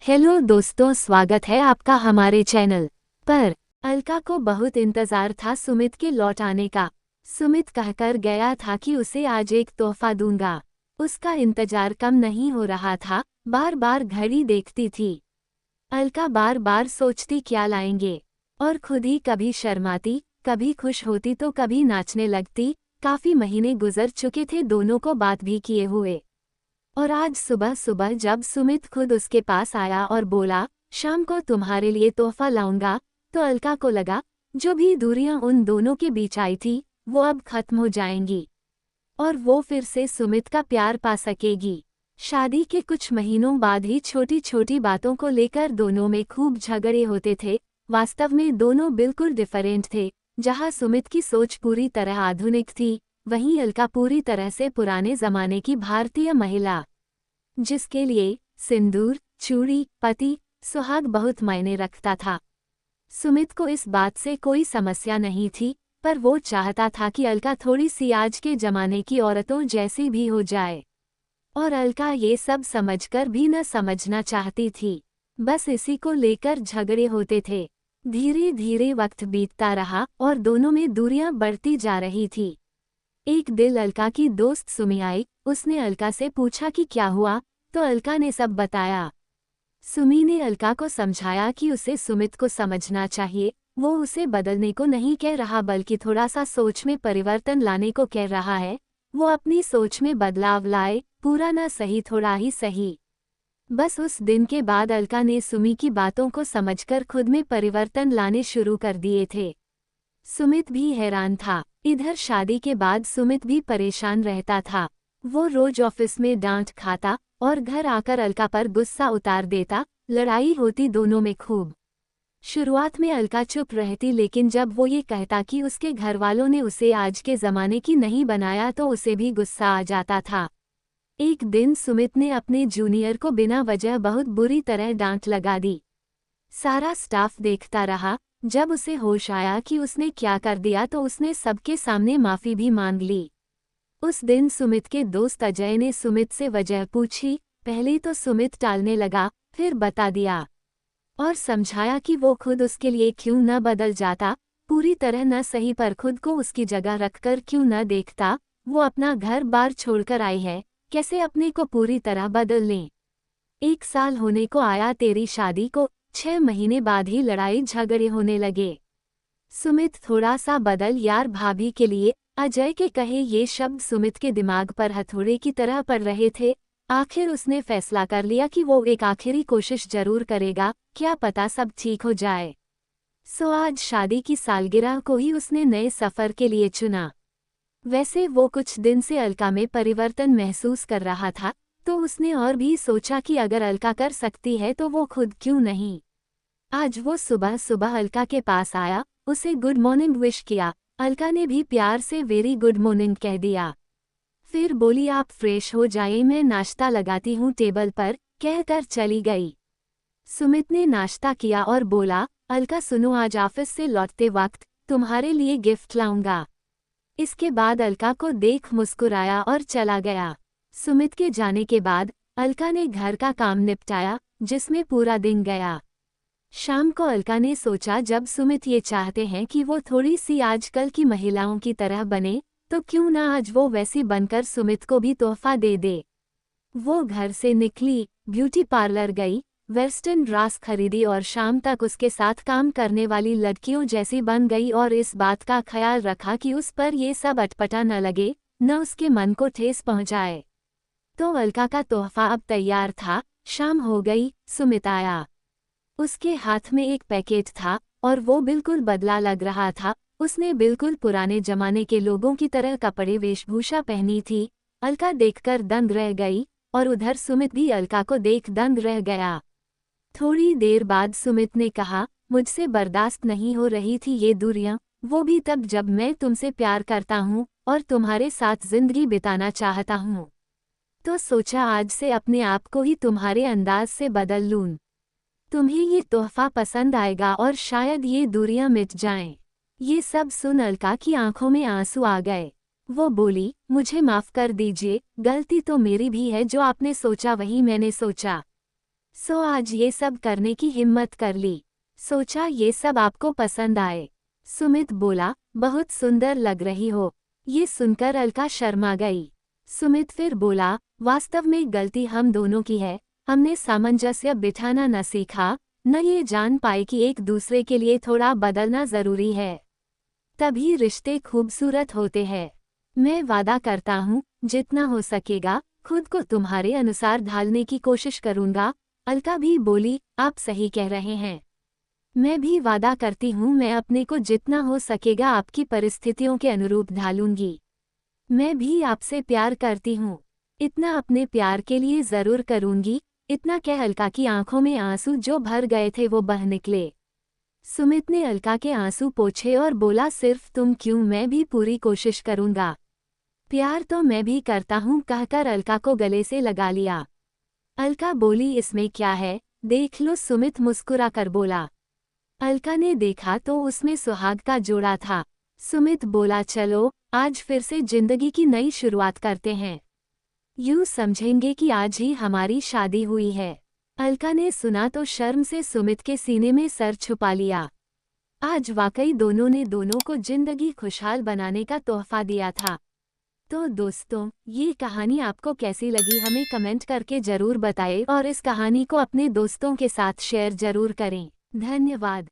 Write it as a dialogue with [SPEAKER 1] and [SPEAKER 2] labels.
[SPEAKER 1] Hello दोस्तों, स्वागत है आपका हमारे चैनल पर। अलका को बहुत इंतजार था सुमित के लौट आने का। सुमित कहकर गया था कि उसे आज एक तोहफा दूंगा। उसका इंतजार कम नहीं हो रहा था, बार बार घड़ी देखती थी। अलका बार बार सोचती क्या लाएंगे, और खुद ही कभी शर्माती, कभी खुश होती तो कभी नाचने लगती। काफी महीने गुजर चुके थे दोनों को बात भी किए हुए। और आज सुबह सुबह जब सुमित खुद उसके पास आया और बोला, शाम को तुम्हारे लिए तोहफा लाऊंगा, तो अलका को लगा जो भी दूरियां उन दोनों के बीच आई थी वो अब खत्म हो जाएंगी, और वो फिर से सुमित का प्यार पा सकेगी। शादी के कुछ महीनों बाद ही छोटी छोटी बातों को लेकर दोनों में खूब झगड़े होते थे। वास्तव में दोनों बिल्कुल डिफरेंट थे। जहां सुमित की सोच पूरी तरह आधुनिक थी, वहीं अलका पूरी तरह से पुराने जमाने की भारतीय महिला, जिसके लिए सिंदूर, चूड़ी, पति, सुहाग बहुत मायने रखता था। सुमित को इस बात से कोई समस्या नहीं थी, पर वो चाहता था कि अलका थोड़ी सी आज के जमाने की औरतों जैसी भी हो जाए। और अलका ये सब समझकर भी न समझना चाहती थी। बस इसी को लेकर झगड़े होते थे। धीरे धीरे वक्त बीतता रहा और दोनों में दूरियां बढ़ती जा रही थी। एक दिन अलका की दोस्त सुमी आई। उसने अलका से पूछा कि क्या हुआ, तो अलका ने सब बताया। सुमी ने अलका को समझाया कि उसे सुमित को समझना चाहिए। वो उसे बदलने को नहीं कह रहा, बल्कि थोड़ा सा सोच में परिवर्तन लाने को कह रहा है। वो अपनी सोच में बदलाव लाए, पूरा ना सही, थोड़ा ही सही। बस उस दिन के बाद अलका ने सुमी की बातों को समझकर खुद में परिवर्तन लाने शुरू कर दिए थे। सुमित भी हैरान था। इधर शादी के बाद सुमित भी परेशान रहता था। वो रोज ऑफिस में डांट खाता और घर आकर अलका पर गुस्सा उतार देता। लड़ाई होती दोनों में खूब। शुरुआत में अलका चुप रहती, लेकिन जब वो ये कहता कि उसके घरवालों ने उसे आज के ज़माने की नहीं बनाया, तो उसे भी गुस्सा आ जाता था। एक दिन सुमित ने अपने जूनियर को बिना वजह बहुत बुरी तरह डांट लगा दी। सारा स्टाफ देखता रहा। जब उसे होश आया कि उसने क्या कर दिया, तो उसने सबके सामने माफ़ी भी मांग ली। उस दिन सुमित के दोस्त अजय ने सुमित से वजह पूछी। पहले तो सुमित टालने लगा, फिर बता दिया और समझाया कि वो खुद उसके लिए क्यों न बदल जाता। पूरी तरह न सही, पर खुद को उसकी जगह रखकर क्यों न देखता। वो अपना घर बार छोड़कर आई है, कैसे अपने को पूरी तरह बदल लें। 1 साल होने को आया तेरी शादी को, 6 महीने बाद ही लड़ाई झगड़े होने लगे। सुमित थोड़ा सा बदल यार भाभी के लिए। अजय के कहे ये शब्द सुमित के दिमाग पर हथौड़े की तरह पड़ रहे थे। आखिर उसने फैसला कर लिया कि वो एक आखिरी कोशिश जरूर करेगा, क्या पता सब ठीक हो जाए। सो आज शादी की सालगिरह को ही उसने नए सफर के लिए चुना। वैसे वो कुछ दिन से अलका में परिवर्तन महसूस कर रहा था, तो उसने और भी सोचा कि अगर अलका कर सकती है तो वो खुद क्यों नहीं। आज वो सुबह सुबह अलका के पास आया, उसे गुड मॉर्निंग विश किया। अलका ने भी प्यार से वेरी गुड मॉर्निंग कह दिया। फिर बोली आप फ्रेश हो जाइए, मैं नाश्ता लगाती हूँ टेबल पर, कहकर चली गई। सुमित ने नाश्ता किया और बोला, अलका सुनो, आज ऑफिस से लौटते वक्त तुम्हारे लिए गिफ्ट लाऊंगा। इसके बाद अलका को देख मुस्कुराया और चला गया। सुमित के जाने के बाद अलका ने घर का काम निपटाया, जिसमें पूरा दिन गया। शाम को अलका ने सोचा, जब सुमित ये चाहते हैं कि वो थोड़ी सी आजकल की महिलाओं की तरह बने, तो क्यों ना आज वो वैसी बनकर सुमित को भी तोहफा दे दे। वो घर से निकली, ब्यूटी पार्लर गई, वेस्टर्न ड्रेस खरीदी और शाम तक उसके साथ काम करने वाली लड़कियों जैसी बन गई, और इस बात का ख्याल रखा कि उस पर ये सब अटपटा न लगे, न उसके मन को ठेस पहुंचाए। तो अलका का तोहफा अब तैयार था। शाम हो गई, सुमित आया। उसके हाथ में एक पैकेट था और वो बिल्कुल बदला लग रहा था। उसने बिल्कुल पुराने जमाने के लोगों की तरह कपड़े वेशभूषा पहनी थी। अलका देखकर दंग रह गई, और उधर सुमित भी अलका को देख दंग रह गया। थोड़ी देर बाद सुमित ने कहा, मुझसे बर्दाश्त नहीं हो रही थी ये दूरियां, वो भी तब जब मैं तुमसे प्यार करता हूँ और तुम्हारे साथ जिंदगी बिताना चाहता हूँ। तो सोचा आज से अपने आप को ही तुम्हारे अंदाज से बदल लूं। तुम्हें ये तोहफा पसंद आएगा और शायद ये दूरियां मिट जाएं। ये सब सुन अलका की आंखों में आंसू आ गए। वो बोली, मुझे माफ कर दीजिए, गलती तो मेरी भी है, जो आपने सोचा वही मैंने सोचा। सो आज ये सब करने की हिम्मत कर ली। सोचा ये सब आपको पसंद आए। सुमित बोला, बहुत सुंदर लग रही हो। ये सुनकर अलका शर्मा गई। सुमित फिर बोला, वास्तव में गलती हम दोनों की है। हमने सामंजस्य बिठाना न सीखा, न ये जान पाए कि एक दूसरे के लिए थोड़ा बदलना जरूरी है, तभी रिश्ते खूबसूरत होते हैं। मैं वादा करता हूँ, जितना हो सकेगा खुद को तुम्हारे अनुसार ढालने की कोशिश करूँगा। अलका भी बोली, आप सही कह रहे हैं। मैं भी वादा करती हूँ मैं अपने को जितना हो सकेगा आपकी परिस्थितियों के अनुरूप ढालूंगी। मैं भी आपसे प्यार करती हूँ। इतना अपने प्यार के लिए जरूर करूँगी। इतना कह अलका की आंखों में आंसू जो भर गए थे वो बह निकले। सुमित ने अलका के आंसू पोंछे और बोला, सिर्फ तुम क्यों, मैं भी पूरी कोशिश करूँगा। प्यार तो मैं भी करता हूँ, कहकर अलका को गले से लगा लिया। अलका बोली, इसमें क्या है, देख लो। सुमित मुस्कुरा कर बोला। अलका ने देखा तो उसमें सुहाग का जोड़ा था। सुमित बोला, चलो आज फिर से जिंदगी की नई शुरुआत करते हैं। यूं समझेंगे कि आज ही हमारी शादी हुई है। अलका ने सुना तो शर्म से सुमित के सीने में सर छुपा लिया। आज वाकई दोनों ने दोनों को जिंदगी खुशहाल बनाने का तोहफा दिया था। तो दोस्तों, ये कहानी आपको कैसी लगी हमें कमेंट करके जरूर बताएं और इस कहानी को अपने दोस्तों के साथ शेयर जरूर करें। धन्यवाद।